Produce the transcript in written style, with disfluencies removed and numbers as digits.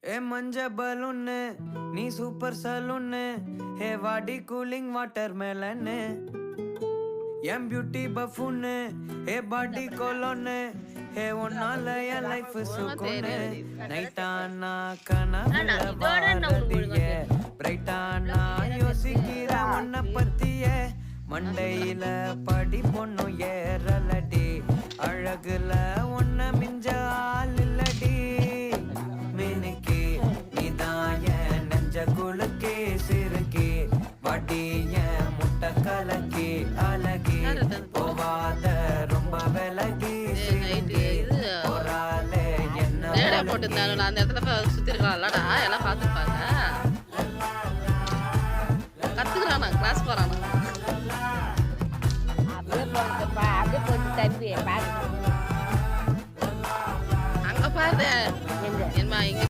ஏ மஞ்ச பலூன்னு நீ சூப்பர் சலூன்னு ஹே வாடி கூலிங் வாட்டர் மேலன்னு என் பியூட்டி பஃபூன்னு ஹே பாடி கோலோன்னு ஹே ஒன்னால என் லைஃப் சுக்குன்னு நைட்டானா கனவுல வாரதிய பிரைட்டானா யோசிக்கிற உன்னை பத்திய மண்டையில படி பொண்ணும் ஏறலடி அழகுல ஒன்ன மிஞ்ச ஆள் இல்லடி மினுக்கி நீதான் என் நெஞ்ச குலுக்கி சிறுக்கி வடி என் முட்டை கலக்கி அழகி போவாத ரொம்ப விலகி போறாலே என்ன போட்டுருந்தாலும் நான் அந்த இடத்துல சுத்தி இருக்கலாம்லடா எல்லாம் பார்த்துருப்பாங்க கத்துக்கிறானா கிளாஸ் போறானா